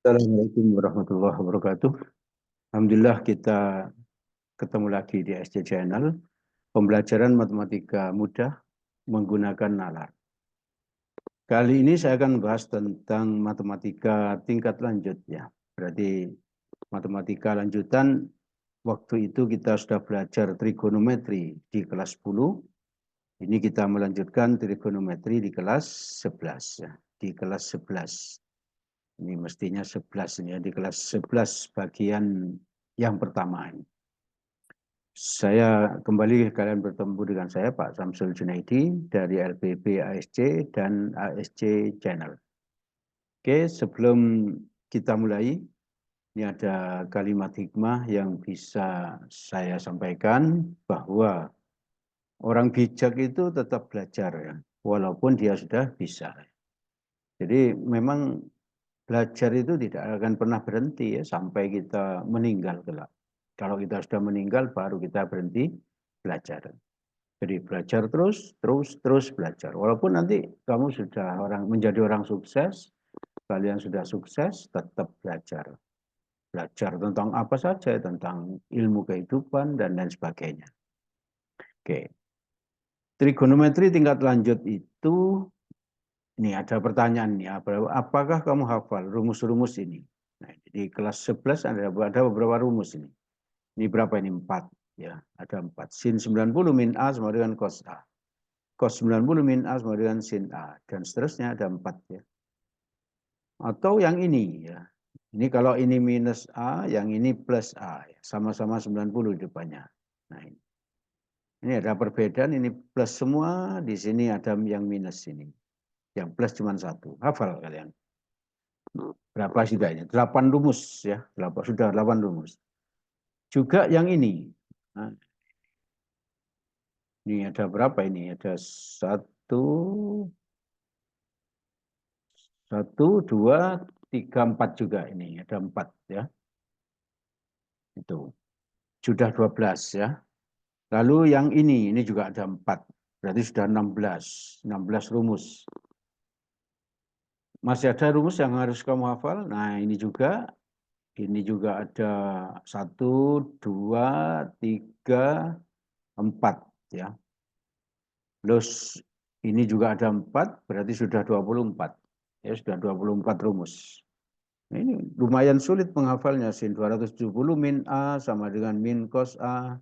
Assalamualaikum warahmatullahi wabarakatuh. Alhamdulillah kita ketemu lagi di SC Channel, pembelajaran matematika mudah menggunakan nalar. Kali ini saya akan membahas tentang matematika tingkat lanjut ya. Berarti matematika lanjutan, waktu itu kita sudah belajar trigonometri di kelas 10. Ini kita melanjutkan trigonometri di kelas 11 ya. Di kelas 11. Ini mestinya 11 ini ya, di kelas 11 bagian yang pertama ini. Saya kembali kalian bertemu dengan saya Pak Samsul Junaidi dari LPB ASC dan ASC Channel. Oke, sebelum kita mulai, ini ada kalimat hikmah yang bisa saya sampaikan bahwa orang bijak itu tetap belajar ya, walaupun dia sudah bisa. Jadi memang belajar itu tidak akan pernah berhenti ya sampai kita meninggal kelak. Kalau kita sudah meninggal baru kita berhenti belajar. Jadi belajar terus belajar. Walaupun nanti kamu sudah menjadi orang sukses, kalian sudah sukses, tetap belajar. Belajar tentang apa saja, tentang ilmu kehidupan dan lain sebagainya. Oke. Trigonometri tingkat lanjut itu, ini ada pertanyaan nih, apakah kamu hafal rumus-rumus ini? Nah, di kelas 11 ada beberapa rumus ini. Ini berapa ini? 4. Ya, ada 4. Sin 90 min A sama dengan cos A. Cos 90 min A sama dengan sin A. Dan seterusnya ada 4 ya. Atau yang ini ya. Ini kalau ini minus A, yang ini plus A. Sama-sama 90 di depannya. Nah ini. Ini ada perbedaan, ini plus semua, di sini ada yang minus ini. Yang plus cuma 1. Hafal kalian. Berapa sudah ini? 8 rumus ya. Sudah 8 rumus. Juga yang ini. Nah, ini ada berapa ini? Ada 2, 3, 4 juga ini. Ada 4 ya. Itu. Sudah 12 ya. Lalu yang ini juga ada 4. Berarti sudah 16 rumus. Masih ada rumus yang harus kamu hafal. Nah ini juga ada 1, 2, 3, 4 ya. Terus ini juga ada 4, berarti sudah 24. Ya sudah 24 rumus. Nah, ini lumayan sulit menghafalnya. Sin 270 min A sama dengan min cos A.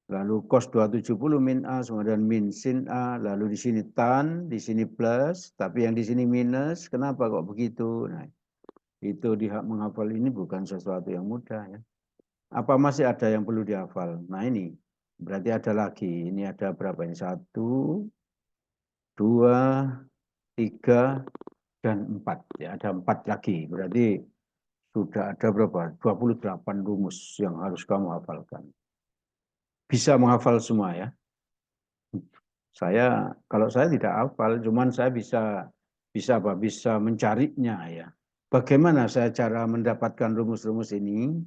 Lalu cos 270 min A sama dengan min sin A. Lalu di sini tan, di sini plus. Tapi yang di sini minus. Kenapa kok begitu? Nah, itu menghafal ini bukan sesuatu yang mudah ya. Apa masih ada yang perlu dihafal? Nah ini berarti ada lagi. Ini ada berapa ini? 1, 2, 3, dan 4. Ya, ada 4 lagi. Berarti sudah ada berapa? 28 rumus yang harus kamu hafalkan. Bisa menghafal semua ya. Kalau saya tidak hafal, cuman saya bisa mencarinya ya. Bagaimana saya cara mendapatkan rumus-rumus ini?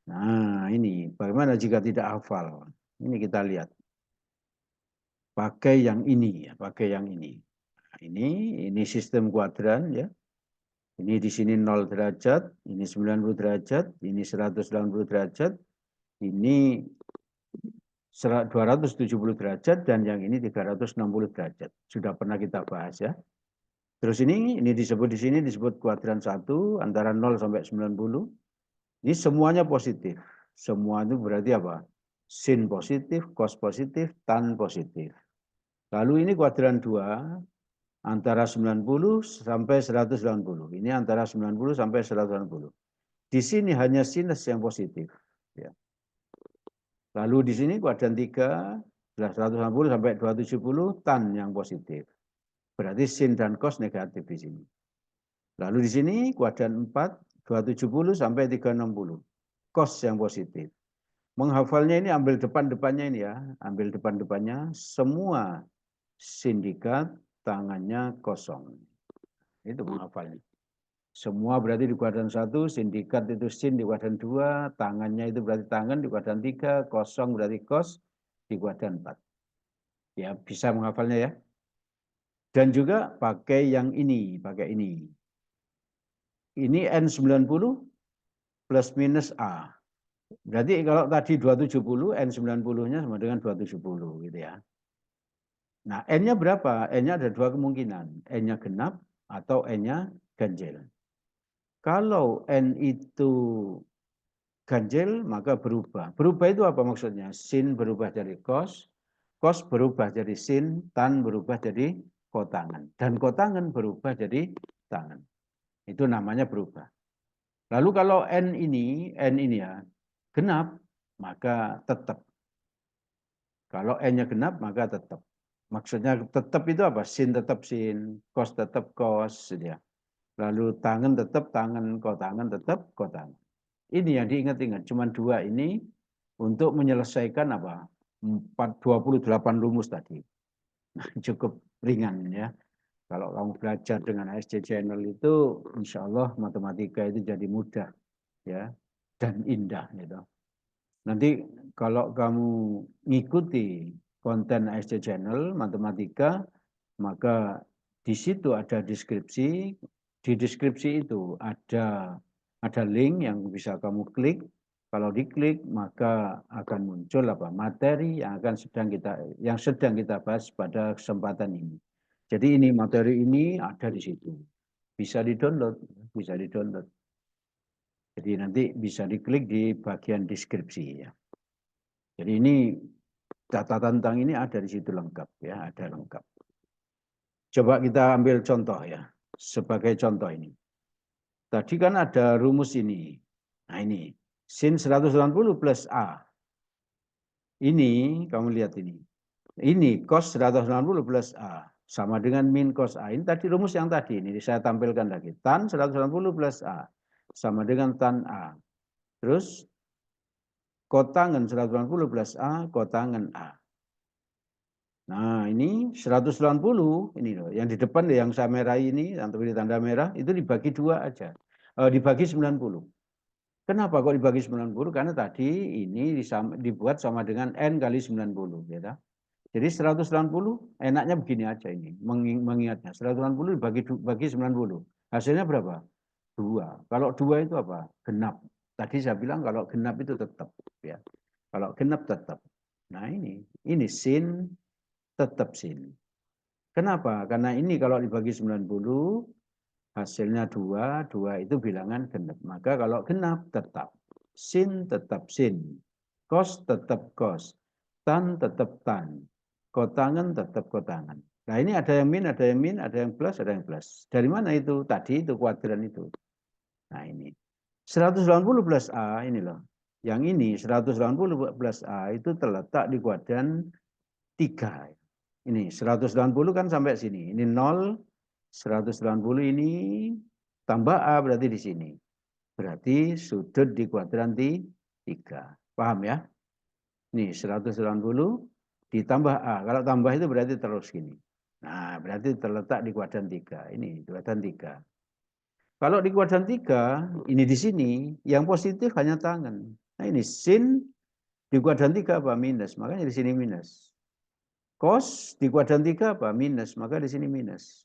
Nah, ini bagaimana jika tidak hafal? Ini kita lihat. Pakai yang ini ya, pakai yang ini. Nah, ini sistem kuadran ya. Ini di sini 0 derajat, ini 90 derajat, ini 190 derajat, ini 270 derajat, dan yang ini 360 derajat. Sudah pernah kita bahas ya. Terus ini disebut di sini disebut kuadran 1 antara 0 sampai 90. Ini semuanya positif. Semua itu berarti apa? Sin positif, cos positif, tan positif. Lalu ini kuadran 2 antara 90 sampai 190. Ini antara 90 sampai 190. Di sini hanya sinus yang positif. Ya. Lalu di sini kuadran 3, 160 sampai 270, tan yang positif. Berarti sin dan cos negatif di sini. Lalu di sini kuadran 4, 270 sampai 360. Cos yang positif. Menghafalnya ini ambil depan-depannya ini ya. Ambil depan-depannya, semua sindikat tangannya kosong. Itu menghafalnya. Semua berarti di kuadran 1, sindikat itu sin di kuadran 2, tangannya itu berarti tangan di kuadran 3, kosong berarti kos di kuadran 4. Ya, bisa menghafalnya ya. Dan juga pakai yang ini, pakai ini. ini N90 plus minus A. Berarti kalau tadi 270, N90-nya sama dengan 270 gitu ya. Nah, N-nya berapa? N-nya ada dua kemungkinan. N-nya genap atau N-nya ganjil. Kalau N itu ganjil, maka berubah. Berubah itu apa maksudnya? Sin berubah jadi cos, cos berubah jadi sin, tan berubah jadi kotangan. Dan kotangan berubah jadi tangan. Itu namanya berubah. Lalu kalau N ini ya, genap, maka tetap. Kalau N-nya genap, maka tetap. Maksudnya tetap itu apa? Sin tetap sin, cos tetap cos. Ya. Lalu tangan tetap tangan, kotangan tetap kotangan. Ini yang diingat-ingat, cuma dua ini untuk menyelesaikan apa? 28 rumus tadi. Nah, cukup ringan ya. Kalau kamu belajar dengan ASC Channel itu, insya Allah matematika itu jadi mudah ya dan indah gitu. Nanti kalau kamu ngikuti konten ASC Channel matematika, maka di situ ada deskripsi. Di deskripsi itu ada link yang bisa kamu klik. Kalau diklik maka akan muncul apa materi yang sedang kita bahas pada kesempatan ini. Jadi ini materi ini ada di situ. Bisa di-download, bisa di-download. Jadi nanti bisa diklik di bagian deskripsi ya. Jadi ini data tentang ini ada di situ lengkap ya, ada lengkap. Coba kita ambil contoh ya, sebagai contoh ini. Tadi kan ada rumus ini. Nah ini, sin 180 plus A. Ini, kamu lihat ini. Ini cos 180 plus A. Sama dengan min cos A. Ini tadi rumus yang tadi, ini saya tampilkan lagi. Tan 180 plus A. Sama dengan tan A. Terus kotangan 180 plus A, kotangan A. Nah ini 180, ini loh, yang di depan yang saya merah ini, yang beri tanda merah, itu dibagi dua aja. Dibagi 90. Kenapa kok dibagi 90? Karena tadi ini dibuat sama dengan N kali 90. Ya. Jadi 180 enaknya begini aja ini, mengingatnya. 180 dibagi 90. Hasilnya berapa? 2. Kalau 2 itu apa? Genap. Tadi saya bilang kalau genap itu tetap. Ya. Kalau genap tetap. Nah ini sin tetap sin. Kenapa? Karena ini kalau dibagi 90, hasilnya 2, 2 itu bilangan genap. Maka kalau genap tetap. Sin tetap sin. Cos tetap cos. Tan tetap tan. Kotangan tetap kotangan. Nah ini ada yang min, ada yang min, ada yang plus, ada yang plus. Dari mana itu? Tadi itu kuadran itu. Nah ini. 180 plus A ini loh. Yang ini 180 plus A itu terletak di kuadran 3. Ini 180 kan sampai sini. Ini 0, 180 ini tambah A berarti di sini. Berarti sudut di kuadran 3. Paham ya? Nih 180 ditambah A. Kalau tambah itu berarti terus gini. Nah berarti terletak di kuadran 3. Ini kuadran 3. Kalau di kuadran 3, ini di sini, yang positif hanya tangan. Nah ini sin di kuadran 3 apa? Minus. Makanya di sini minus. Cos di kuadran 3 apa? Minus. Maka di sini minus.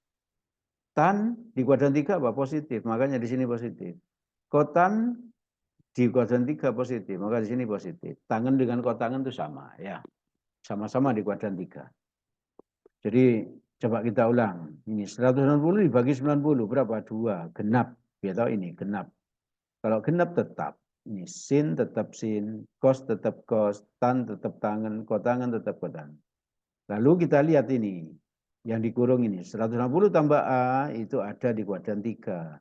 Tan di kuadran 3 apa? Positif. Makanya di sini positif. Kotan di kuadran 3 positif. Maka di sini positif. Tangan dengan kotangan itu sama. Ya, sama-sama di kuadran 3. Jadi coba kita ulang. Ini 160 dibagi 90 berapa? 2. Genap. Ya tahu ini genap. Kalau genap tetap. Ini sin tetap sin, cos tetap cos, tan tetap tangan, kotangan tetap kotangan. Lalu kita lihat ini. Yang dikurung ini. 160 tambah A itu ada di kuadran 3.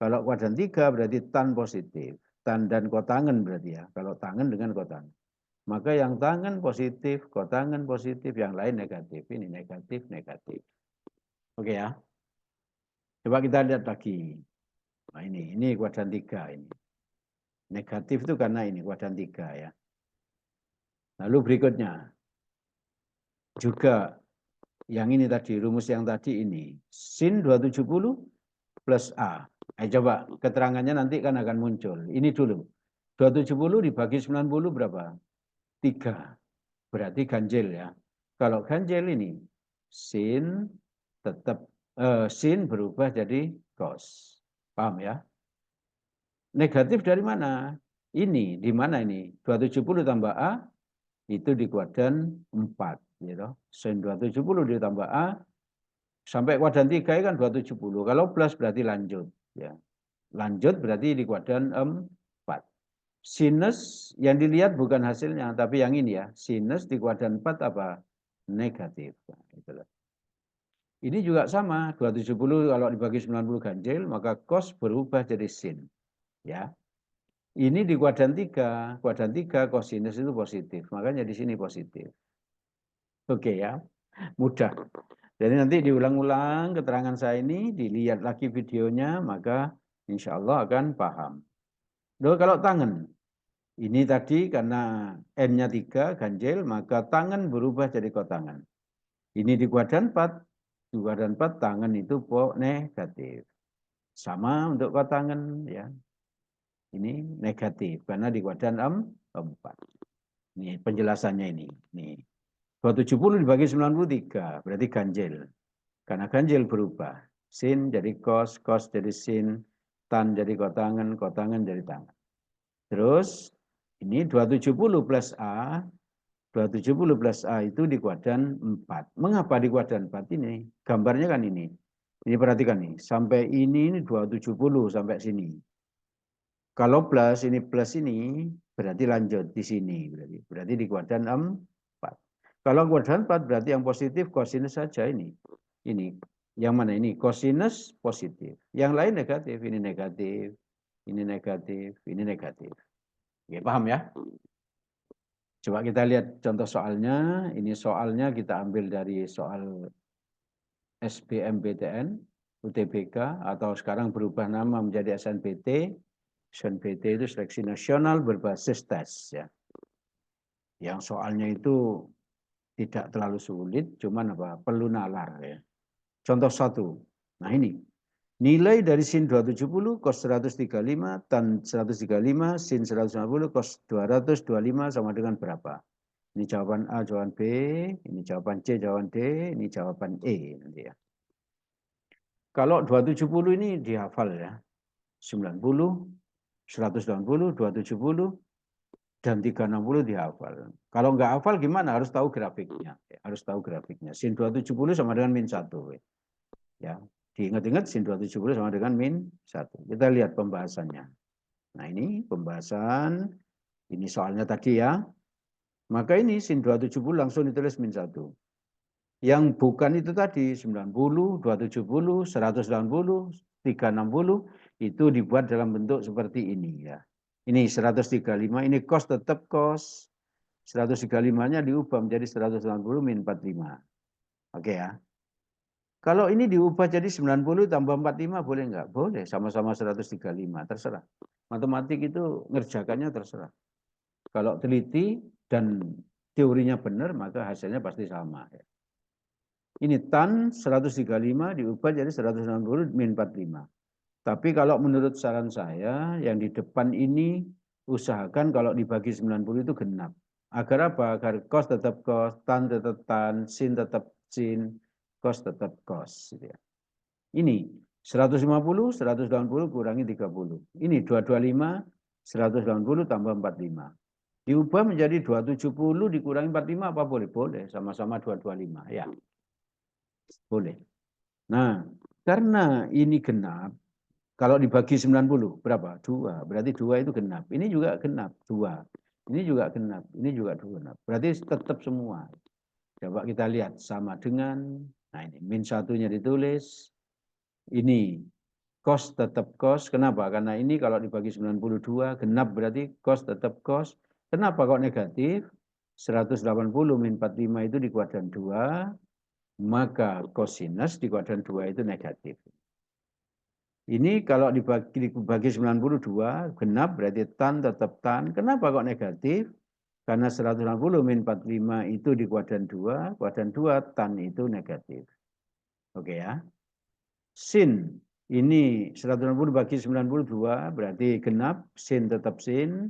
Kalau kuadran 3 berarti tan positif. Tan dan kotangan berarti ya. Kalau tangan dengan kotangan. Maka yang tangan positif, kotangan positif, yang lain negatif. Ini negatif, negatif. Oke ya. Coba kita lihat lagi. Nah ini kuadran 3 ini. Negatif itu karena ini kuadran 3 ya. Lalu berikutnya. Juga yang ini tadi, rumus yang tadi ini. Sin 270 plus A. Coba keterangannya nanti kan akan muncul. Ini dulu. 270 dibagi 90 berapa? 3. Berarti ganjil ya. Kalau ganjil ini sin tetap sin berubah jadi cos. Paham ya? negatif dari mana? Ini, di mana ini? 270 tambah A, itu di kuadran 4. Gitu. Sin 270 ditambah A, sampai kuadran 3 kan 270. Kalau plus berarti lanjut. Ya. Lanjut berarti di kuadran 4. Sinus yang dilihat bukan hasilnya, tapi yang ini ya. Sinus di kuadran 4 apa? Negatif. Nah, itulah. Ini juga sama, 270 kalau dibagi 90 ganjil, maka cos berubah jadi sin. Ya. Ini di kuadran 3 kosinus itu positif. Makanya di sini positif. Oke ya, mudah. Jadi nanti diulang-ulang keterangan saya ini, dilihat lagi videonya, maka insya Allah akan paham. Loh, kalau tangan, ini tadi karena N-nya 3, ganjil, maka tangan berubah jadi kotangan. Ini di kuadran 4, di kuadran 4 tangan itu negatif. Sama untuk kotangan ya. Ini negatif karena di kuadran 4. Ini penjelasannya ini. Nih. 270 dibagi 93 berarti ganjil. Karena ganjil berubah. Sin jadi cos, cos jadi sin, tan jadi kotangan, kotangan jadi tangan. Terus ini 270 plus A, 270 plus A itu di kuadran 4. Mengapa di kuadran 4 ini? Gambarnya kan ini. Ini perhatikan nih, sampai ini 270 sampai sini. Kalau plus ini berarti lanjut di sini berarti di kuadran 4. Kalau kuadran 4 berarti yang positif kosinus saja ini. Ini yang mana ini? Kosinus positif. Yang lain negatif, ini negatif, ini negatif, ini negatif. Oke, paham ya? Coba kita lihat contoh soalnya. Ini soalnya kita ambil dari soal SBMPTN, UTBK, atau sekarang berubah nama menjadi SNBT. SNBT itu seleksi nasional berbasis tes. Ya. Yang soalnya itu tidak terlalu sulit, cuman apa? Perlu nalar. Ya. Contoh 1. Nah ini, nilai dari sin 270, cos 135, tan 135, sin 150, cos 225 sama dengan berapa? Ini jawaban A, jawaban B, ini jawaban C, jawaban D, ini jawaban E. Nanti ya. Kalau 270 ini dihafal ya. 90, 180, 270, dan 360 dihafal. Kalau nggak hafal gimana? Harus tahu grafiknya. Harus tahu grafiknya. Sin 270 sama dengan min 1. Ya, diingat-ingat sin 270 sama dengan min 1. Kita lihat pembahasannya. Nah ini pembahasan, ini soalnya tadi ya. Maka ini sin 270 langsung ditulis min 1. Yang bukan itu tadi, 90, 270, 180, 360, itu dibuat dalam bentuk seperti ini ya. Ini 135, ini cos tetap cos. 135-nya diubah menjadi 180 min 45. Oke ya. Kalau ini diubah jadi 90 tambah 45 boleh nggak? Boleh, sama-sama 135, terserah. Matematik itu ngerjakannya terserah. Kalau teliti dan teorinya benar, maka hasilnya pasti sama. Ini tan 135 diubah jadi 160 min 45. Tapi kalau menurut saran saya, yang di depan ini usahakan kalau dibagi 90 itu genap. Agar apa? Agar cos tetap cos, tan tetap tan, sin tetap sin, cos tetap cos. Gitu ya. Ini 150, 180 kurangi 30. Ini 225, 180 tambah 45. Diubah menjadi 270 dikurangi 45 apa boleh? Boleh, sama-sama 225. Ya, boleh. Nah, karena ini genap, kalau dibagi 90, berapa? 2. Berarti 2 itu genap. Ini juga genap, 2. Ini juga genap, ini juga genap. Berarti tetap semua. Coba kita lihat, sama dengan, nah ini, min 1-nya ditulis. Ini, cos tetap cos. Kenapa? Karena ini kalau dibagi 92, genap berarti cos tetap cos. Kenapa kok negatif? 180 min 45 itu di kuadran 2, maka kosinus di kuadran 2 itu negatif. Ini kalau dibagi 92, genap berarti tan tetap tan. Kenapa kok negatif? Karena 160 min 45 itu di kuadran 2 tan itu negatif. Oke ya. Sin, ini 160 bagi 92 berarti genap, sin tetap sin.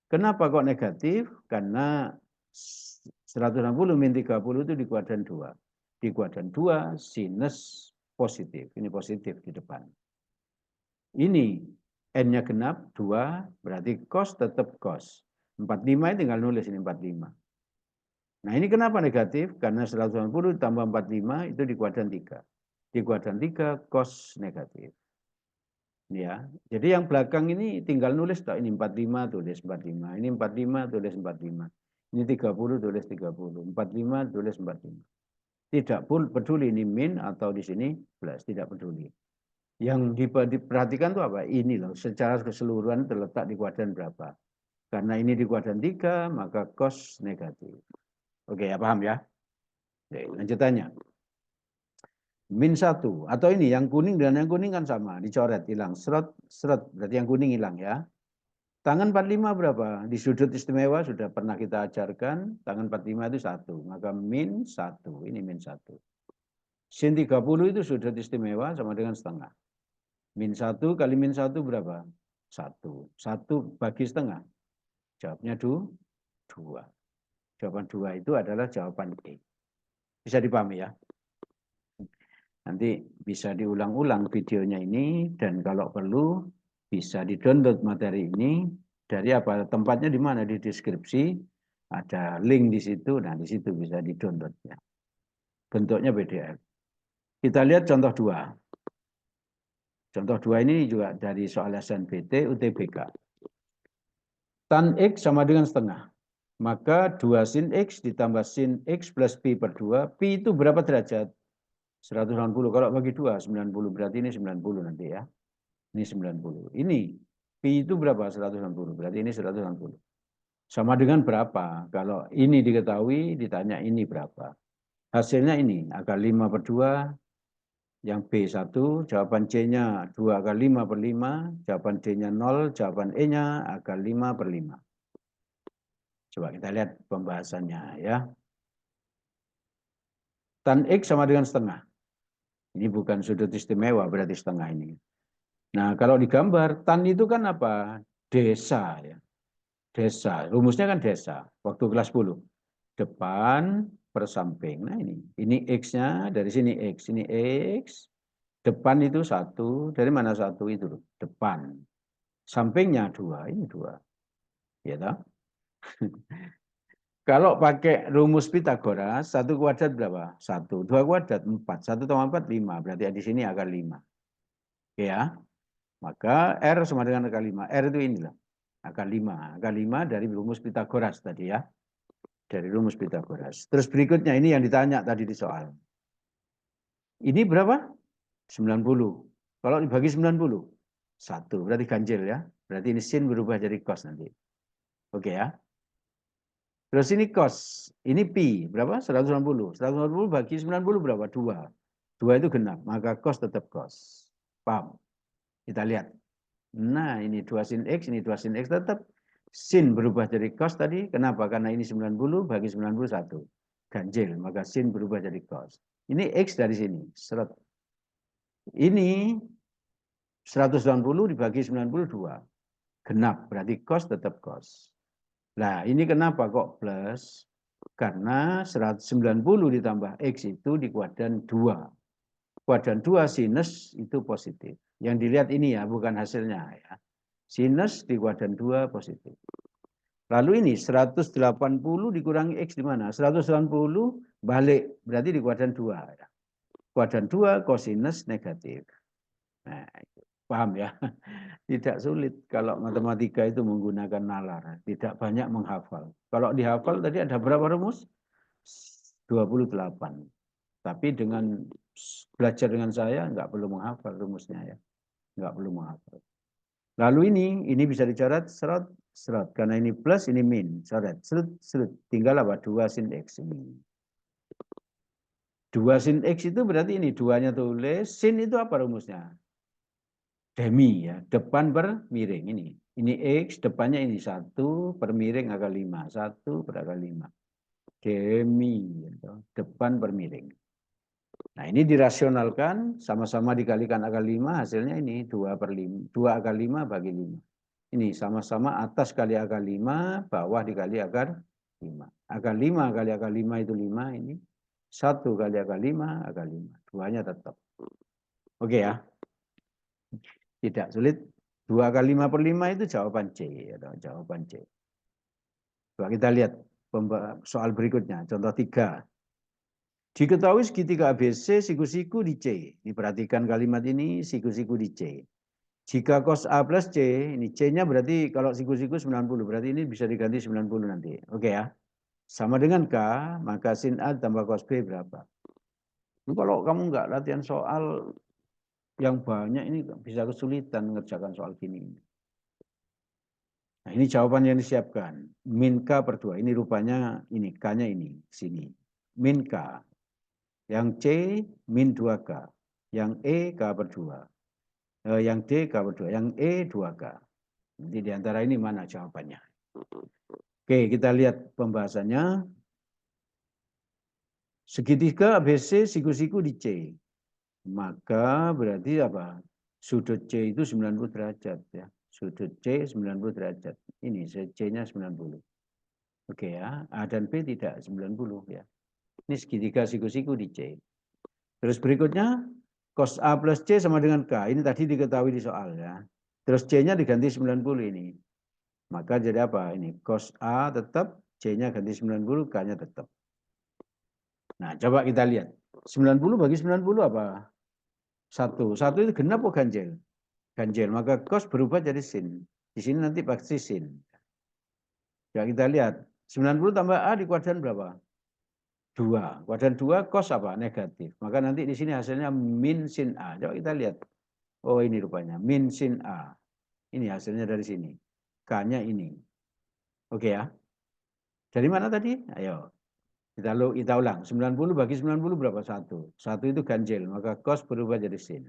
Kenapa kok negatif? Karena 160 min 30 itu di kuadran 2. Di kuadran 2 sinus positif. Ini positif di depan. Ini N-nya genap, 2, berarti cos tetap cos. 45 ini tinggal nulis ini 45. Nah ini kenapa negatif? Karena 180 tambah 45 itu di kuadran 3. Di kuadran 3 cos negatif. Ya, jadi yang belakang ini tinggal nulis toh, ini 45 tulis 45, ini 45 tulis 45. Ini 30 tulis 30, 45 tulis 45. Tidak peduli ini min atau di sini plus, tidak peduli. Yang diperhatikan itu apa? Ini loh, secara keseluruhan terletak di kuadran berapa. Karena ini di kuadran 3, maka cos negatif. Oke, ya paham ya? Oke, lanjutannya. Min 1, atau ini yang kuning dan yang kuning kan sama, dicoret, hilang. Seret, seret, berarti yang kuning hilang ya. Tangan 45 berapa? Di sudut istimewa sudah pernah kita ajarkan, tangan 45 itu 1, maka min 1, ini min 1. Sin 30 itu sudut istimewa sama dengan setengah. Min 1 kali min 1 berapa? 1. 1 bagi setengah. Jawabnya 2. Jawaban 2 itu adalah jawaban E. Bisa dipahami ya? Nanti bisa diulang-ulang videonya ini, dan kalau perlu bisa di-download materi ini dari apa? Tempatnya di mana? Di deskripsi, ada link di situ, nah di situ bisa di-download ya. Bentuknya PDF. Kita lihat contoh 2. Contoh 2 ini juga dari soal SNPT UTBK. Tan X sama dengan setengah. Maka 2 sin X ditambah sin X plus Pi per 2. Pi itu berapa derajat? 180. Kalau bagi 2, 90. Berarti ini 90 nanti ya. Ini 90. Ini Pi itu berapa? 160. Berarti ini 160. Sama dengan berapa? Kalau ini diketahui, ditanya ini berapa. Hasilnya ini, akar 5 per 2. Yang B1, jawaban C-nya 2 akar 5 per 5. Jawaban D-nya 0, jawaban E-nya akar 5 per 5. Coba kita lihat pembahasannya ya. Tan X sama dengan setengah. Ini bukan sudut istimewa, berarti setengah ini. Nah, kalau digambar, tan itu kan apa? Desa ya. Desa, rumusnya kan desa. Waktu kelas 10. Depan per samping. Nah ini X-nya, dari sini X. Ini X. Depan itu 1. Dari mana 1 itu? Depan. Sampingnya 2. Ini 2. Ya toh? Kalau pakai rumus Pitagoras, 1 kuadrat berapa? 1. 2 kuadrat 4. 1 tambah 4, 5. Berarti di sini akar 5. Oke ya. Maka R sama dengan akar 5. R itu inilah. Akar 5. Akar 5 dari rumus Pitagoras tadi ya. Dari rumus Pitagoras. Terus berikutnya ini yang ditanya tadi di soal. Ini berapa? 90. Kalau dibagi 90. 1. Berarti ganjil ya. Berarti ini sin berubah jadi cos nanti. Oke ya. Terus ini cos. Ini pi. Berapa? 190. 190 bagi 90 berapa? 2. 2 itu genap. Maka cos tetap cos. Paham? Kita lihat. Nah ini 2 sin X. Ini 2 sin X tetap. Sin berubah jadi cos tadi. Kenapa? Karena ini 90 bagi 91. Ganjil. Maka sin berubah jadi cos. Ini X dari sini. Seret. Ini 190 dibagi 92. Genap. Berarti cos tetap cos. Nah ini kenapa kok plus? Karena 190 ditambah X itu di kuadran 2. Kuadran 2 sinus itu positif. Yang dilihat ini ya, bukan hasilnya ya. Sinus di kuadran 2 positif. Lalu ini 180 dikurangi X di mana? 180 balik, berarti di kuadran 2. Ya. Kuadran 2 kosinus negatif. Nah, paham ya? Tidak sulit kalau matematika itu menggunakan nalar. Tidak banyak menghafal. Kalau dihafal tadi ada berapa rumus? 28. Tapi dengan belajar dengan saya nggak perlu menghafal rumusnya ya. Nggak perlu menghafal. Lalu ini bisa dicoret serot, serot. Karena ini plus, ini min. Coret, serut, serut. Tinggal apa? 2 sin X ini. 2 sin X itu berarti ini. 2-nya tulis. Sin itu apa rumusnya? Demi ya. Depan per miring ini. Ini X, depannya ini 1 per miring akar 5. 1 per akar 5. Demi. Gitu. Depan per miring. Nah ini dirasionalkan. Sama-sama dikalikan akar 5. Hasilnya ini 2 per 5. 2 akar 5 bagi 5. Ini sama-sama atas kali akar 5, bawah dikali akar 5. Akar 5 kali akar 5 itu 5 ini. 1 kali akar 5, akar 5. Duanya tetap. Oke ya. Tidak sulit. 2 kali 5/5 itu jawaban C. Atau jawaban C. Coba kita lihat soal berikutnya. Contoh 3. Diketahui segitiga ABC siku-siku di C. Ini perhatikan kalimat ini, siku-siku di C. Jika cos A plus C, ini C-nya berarti kalau siku-siku 90, berarti ini bisa diganti 90 nanti. Oke ya. Sama dengan K, maka sin A tambah cos B berapa? Ini kalau kamu nggak latihan soal yang banyak ini bisa kesulitan mengerjakan soal gini. Nah, ini jawaban yang disiapkan. Min K per 2. Ini rupanya ini, K-nya ini, sini. Min K. Yang C, min 2K. Yang E, K per 2. Yang D, K per 2. Yang E, 2K. Nanti di antara ini mana jawabannya? Oke, kita lihat pembahasannya. Segitiga ABC siku-siku di C. Maka berarti apa? Sudut C itu 90 derajat ya. Sudut C 90 derajat. Ini C-nya 90. Oke ya, A dan B tidak 90 ya. Ini segitiga siku-siku di C. Terus berikutnya cos A plus C sama dengan K. Ini tadi diketahui di soal ya. Terus C-nya diganti 90 ini. Maka jadi apa? Ini cos A tetap, C-nya ganti 90, K-nya tetap. Nah, coba kita lihat. 90 bagi 90 apa? 1. 1 itu genap atau ganjil? Ganjil. Maka cos berubah jadi sin. Di sini nanti pasti sin. Ya kita lihat. 90 tambah A di kuadran berapa? 2. Kuadran 2 cos apa? Negatif. Maka nanti di sini hasilnya min sin A. Coba kita lihat. Oh ini rupanya. Min sin A. Ini hasilnya dari sini. K-nya ini. Oke ya. Dari mana tadi? Ayo. Kita ulang. 90 bagi 90 berapa? 1. 1 itu ganjil. Maka cos berubah jadi sin.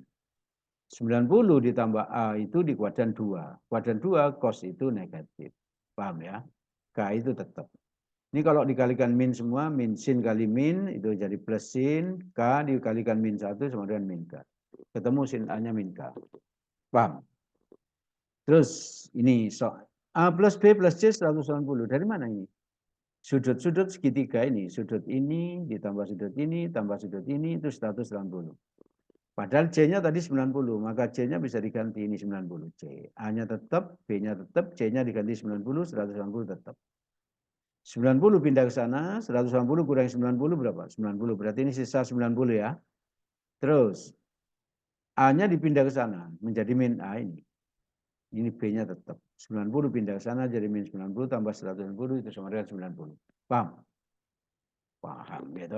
90 ditambah A itu di kuadran 2. Kuadran 2 cos itu negatif. Paham ya? K itu tetap. Ini kalau dikalikan min semua, min sin kali min, itu jadi plus sin. K dikalikan min 1 sama dengan min K. Ketemu sin A-nya min K. Paham? Terus ini A plus B plus C 190. Dari mana ini? Sudut-sudut segitiga ini. Sudut ini ditambah sudut ini, tambah sudut ini, itu 190. Padahal C-nya tadi 90, maka C-nya bisa diganti ini 90. C. A-nya tetap, B-nya tetap, C-nya diganti 90, 190 tetap. 90 pindah ke sana, 190 kurangi 90 berapa? 90, berarti ini sisa 90 ya. Terus, A-nya dipindah ke sana, menjadi min A ini. Ini B-nya tetap. 90 pindah ke sana, jadi min 90 tambah 190, itu sama dengan 90. Paham? Paham, gitu.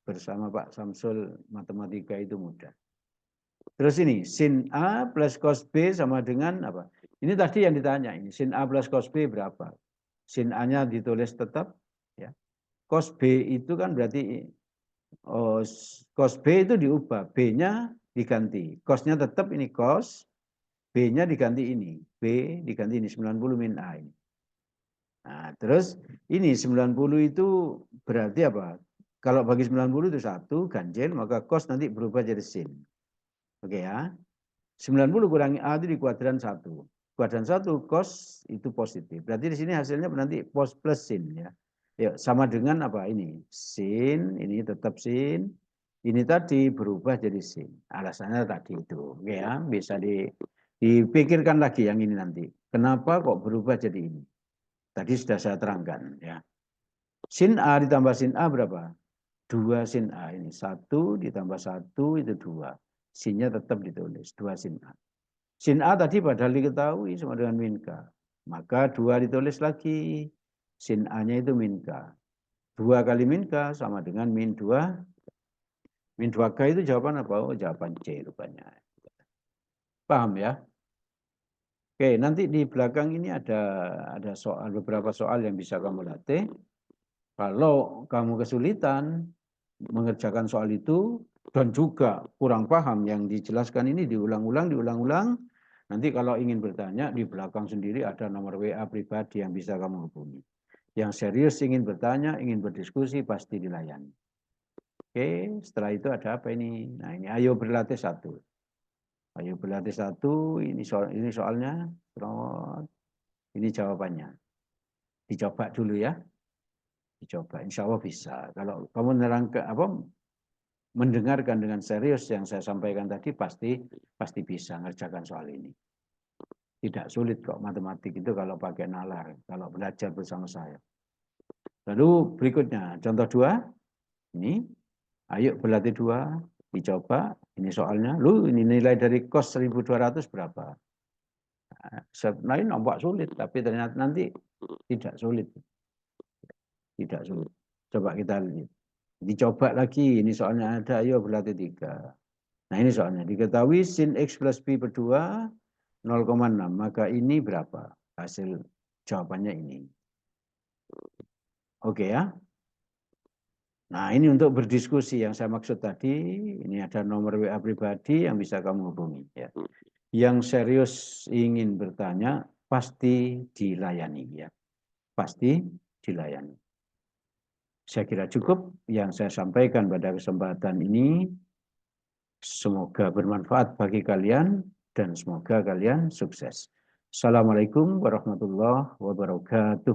Bersama Pak Samsul, matematika itu mudah. Terus ini, sin A plus cos B sama dengan apa? Ini tadi yang ditanya, ini sin A plus cos B berapa? Sin A-nya ditulis tetap, ya. Cos B itu kan berarti, cos B itu diubah, B-nya diganti. Cosnya tetap ini cos, B-nya diganti ini. B diganti ini, 90 min A ini. Nah, terus ini 90 itu berarti apa? Kalau bagi 90 itu 1, ganjil, maka cos nanti berubah jadi sin. Oke ya. 90 kurangi A itu di kuadran 1. Kuadran 1 cos itu positif. Berarti di sini hasilnya nanti plus sin ya. Ya, sama dengan apa ini? Sin, ini tetap sin. Ini tadi berubah jadi sin. Alasannya tadi itu. Oke ya, bisa dipikirkan lagi yang ini nanti. Kenapa kok berubah jadi ini? Tadi sudah saya terangkan ya. Sin A ditambah sin A berapa? 2 sin A ini. 1 ditambah 1 itu 2. Sinnya tetap ditulis, 2 sin A. Sin A tadi padahal diketahui sama dengan min K. Maka 2 ditulis lagi. Sin A-nya itu min K. 2 kali min K sama dengan min 2. Min 2K itu jawaban apa? Oh, jawaban C rupanya. Paham ya? Oke, nanti di belakang ini ada beberapa soal yang bisa kamu latih. Kalau kamu kesulitan mengerjakan soal itu dan juga kurang paham yang dijelaskan ini diulang-ulang. Nanti kalau ingin bertanya di belakang sendiri ada nomor WA pribadi yang bisa kamu hubungi. Yang serius ingin bertanya, ingin berdiskusi pasti dilayani. Oke, setelah itu ada apa ini? Nah ini ayo berlatih 1. Ayo berlatih 1, ini soalnya, ini jawabannya. Dicoba dulu ya. Dicoba, insya Allah bisa. Kalau kamu mendengarkan dengan serius yang saya sampaikan tadi, pasti bisa ngerjakan soal ini. Tidak sulit kok matematik itu kalau pakai nalar, kalau belajar bersama saya. Lalu berikutnya, contoh 2, ini, ayo berlatih 2, dicoba, ini soalnya, lu ini nilai dari kos 1.200 berapa? Nah, ini nampak sulit, tapi ternyata nanti tidak sulit. Tidak sulit. Coba kita lihat. Dicoba lagi, ini soalnya ada, ayo berlatih 3. Nah ini soalnya, diketahui sin X plus B per 2, 0,6, maka ini berapa? Hasil jawabannya ini. Oke ya. Nah ini untuk berdiskusi yang saya maksud tadi, ini ada nomor WA pribadi yang bisa kamu hubungi. Ya. Yang serius ingin bertanya, pasti dilayani. Ya. Pasti dilayani. Saya kira cukup yang saya sampaikan pada kesempatan ini. Semoga bermanfaat bagi kalian dan semoga kalian sukses. Assalamualaikum warahmatullahi wabarakatuh.